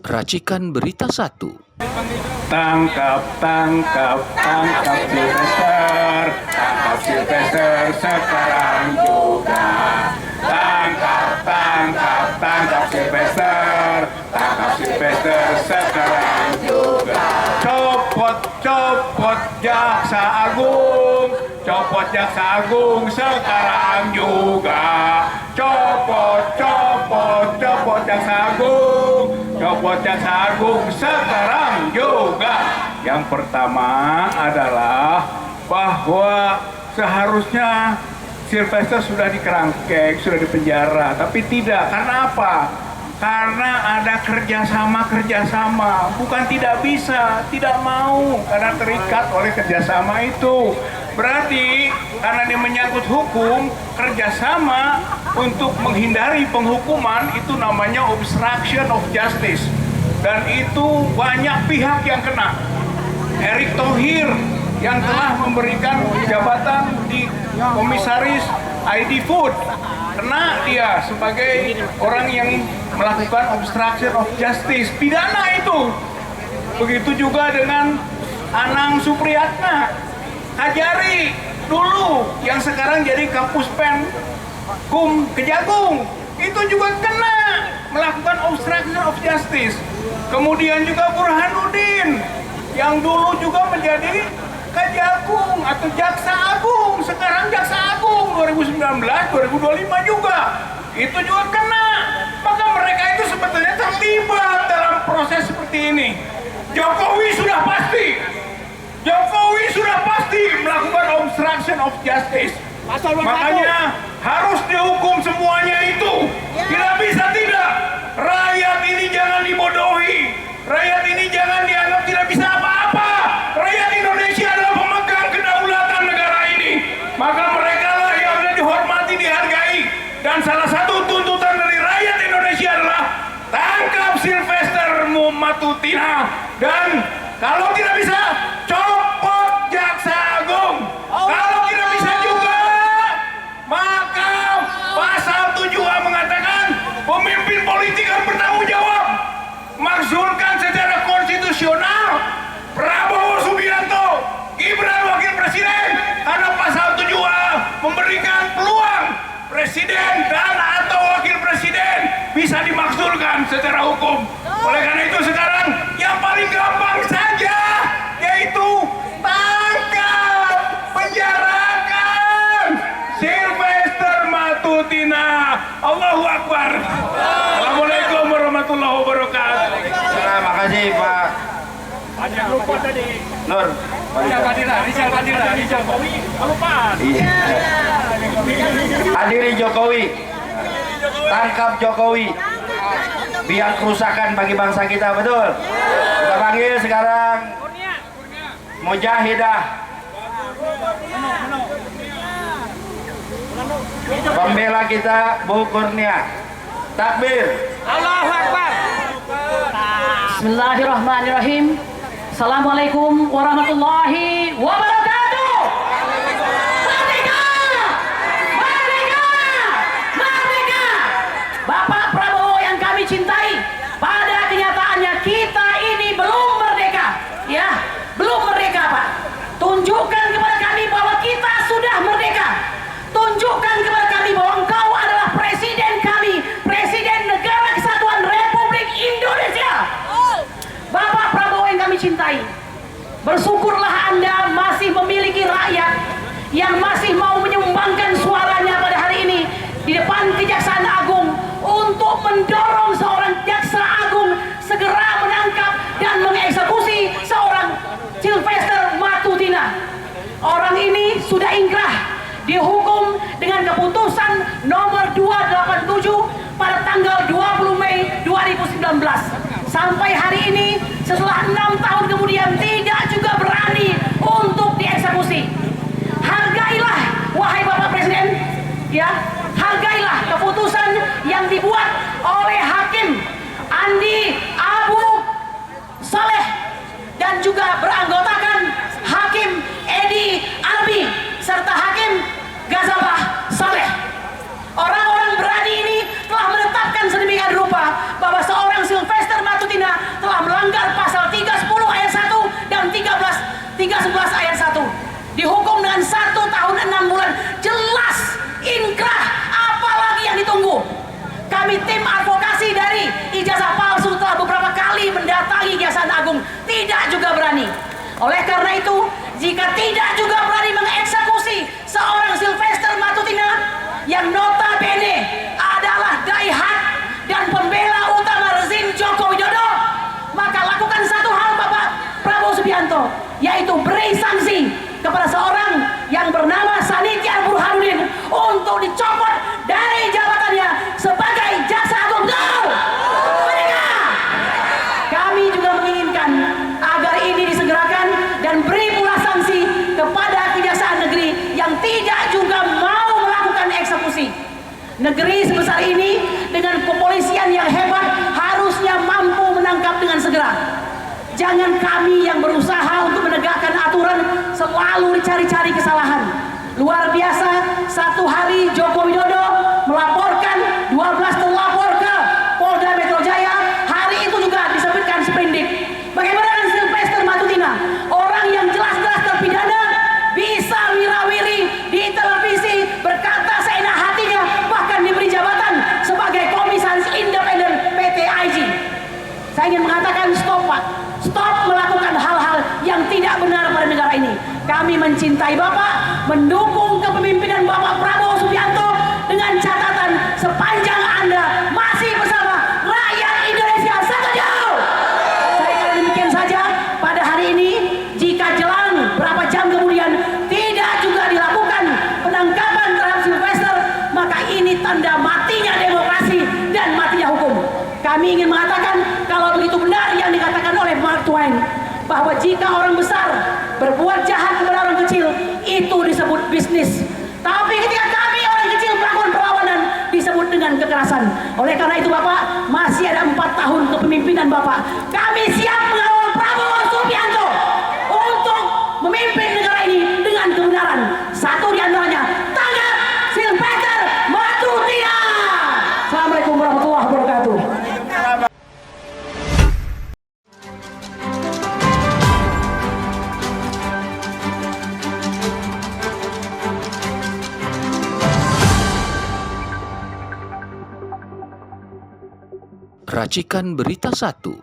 Racikan Berita 1. Tangkap Sylvester, tangkap Sylvester sekarang juga. Tangkap Sylvester, tangkap Sylvester sekarang juga. Copot jaksa agung, copot jaksa agung sekarang juga. Copot jaksa agung, copot jaksa agung sekarang juga. Yang pertama adalah bahwa seharusnya Sylvester sudah dikerangkeng, sudah dipenjara, tapi tidak. Karena apa? Karena ada kerjasama, bukan tidak bisa, tidak mau, karena terikat oleh kerjasama itu. Berarti karena dia menyangkut hukum, kerjasama untuk menghindari penghukuman itu namanya obstruction of justice. Dan itu banyak pihak yang kena. Erick Thohir yang telah memberikan jabatan di komisaris ID Food, kena dia sebagai orang yang melakukan obstruction of justice, pidana itu. Begitu juga dengan Anang Supriyatna Kajari dulu yang sekarang jadi Kapuspen Kum Kejagung, itu juga kena melakukan obstruction of justice. Kemudian juga Burhanuddin yang dulu juga menjadi Kejagung atau Jaksa Agung, sekarang Jaksa Agung 2019-2025 juga, itu juga kena. Maka mereka itu sebetulnya terlibat dalam proses seperti ini. Jokowi sudah pasti melakukan obstruction of justice. Makanya harus dihukum semuanya itu. Tidak bisa tidak. Rakyat ini jangan dibodohi. Rakyat ini jangan dianggap tidak bisa apa-apa. Rakyat Indonesia adalah pemegang kedaulatan negara ini. Maka mereka lah yang harus dihormati, dihargai. Dan salah satu tuntutan dari rakyat Indonesia adalah tangkap Sylvester Matutina. Dan kalau tidak bisa, copot Jaksa Agung. Kalau tidak bisa juga, maka pasal 7A mengatakan pemimpin politik harus bertanggung jawab. Makzulkan secara konstitusional Prabowo Subianto, Gibran Wakil Presiden, karena pasal 7A memberikan peluang Presiden dan atau Wakil Presiden bisa dimakzulkan secara hukum. Oleh karena itu sekarang yang paling gampang saja yaitu tangkap, penjarakan Sylvester Matutina. Allahu Akbar. Assalamualaikum warahmatullahi wabarakatuh. Terima kasih Pak Ada lupa tadi. Nur. Rizal Fadila, Jokowi, kelupaan. Iya. Hadiri Jokowi, tangkap Jokowi, biang kerusakan bagi bangsa kita, betul? Kita panggil sekarang Mujahidah, pembela kita Bu Kurnia. Takbir. Allahu Akbar. Bismillahirrahmanirrahim. Assalamualaikum warahmatullahi wabarakatuh. Merdeka! Merdeka! Merdeka! Bapak Prabowo yang kami cintai, pada kenyataannya kita ini belum merdeka. Ya, belum merdeka, Pak. Tunjukkan kepada kami bahwa kita sudah merdeka. Tunjukkan kepada kami bahwa engkau adalah presiden kami, presiden negara kesatuan Republik Indonesia. Bapak Prabowo yang kami cintai, bersyukurlah Anda masih memiliki rakyat yang masih mau menyumbangkan suaranya pada hari ini di depan Kejaksaan Agung untuk mendorong seorang Jaksa Agung segera menangkap dan mengeksekusi seorang Sylvester Matutina. Orang ini sudah ingkrah dihukum dengan keputusan nomor 287 pada tanggal 20 Mei 2019. Sampai hari ini setelah 6 tahun kemudian tidak juga berani untuk dieksekusi. Hargailah wahai Bapak Presiden, ya, hargailah keputusan yang dibuat oleh Hakim Andi Abu Saleh dan juga beranggotakan Hakim Edi Albi serta Hakim Ghazaleh Saleh. Orang-orang berani ini telah menetapkan sedemikian rupa bahwa seorang Sylvester Matutina yaitu beri sanksi kepada seorang yang bernama Sanitiar Burhanuddin untuk dicopot dari jabatannya sebagai jaksa agung. Betul? Merdeka! Kami juga menginginkan agar ini disegerakan dan beri pula sanksi kepada Kejaksaan Negeri yang tidak juga mau melakukan eksekusi. Negeri sebesar ini dengan kepolisian yang hebat harusnya mampu menangkap dengan segera. Jangan kami yang berusaha untuk menegakkan aturan selalu dicari-cari kesalahan. Luar biasa, satu hari Joko Widodo melaporkan 12 terlapor ke Polda Metro Jaya. Hari itu juga disebutkan sprindik. Bagaimana dengan Sylvester Matutina? Orang yang jelas-jelas terpidana bisa wirawiri di televisi berkata seenak hatinya, bahkan diberi jabatan sebagai komisaris independen PT IG. Saya ingin mengatakan stop, Pak. Stop melakukan hal-hal yang tidak benar pada negara ini. Kami mencintai Bapak, mendukung kepemimpinan Bapak Prabowo Subianto dengan catatan sepanjang Anda masih bersama rakyat Indonesia. Setuju? Saya kira demikian saja pada hari ini. Jika jelang berapa jam kemudian tidak juga dilakukan penangkapan terhadap Sylvester, maka ini tanda matinya demokrasi dan matinya hukum. Kami ingin mengatakan kalau begitu benar yang dikatakan oleh Mark Twain, bahwa jika orang besar berbuat jahat kepada orang kecil itu disebut bisnis, tapi ketika kami orang kecil melakukan perlawanan disebut dengan kekerasan. Oleh karena itu Bapak, masih ada 4 tahun kepemimpinan Bapak. Kami siap mengawal Prabowo Subianto untuk memimpin negara ini dengan kebenaran. Satu di antaranya, tanggap Sylvester Matutina. Assalamualaikum warahmatullahi wabarakatuh. Racikan Berita 1.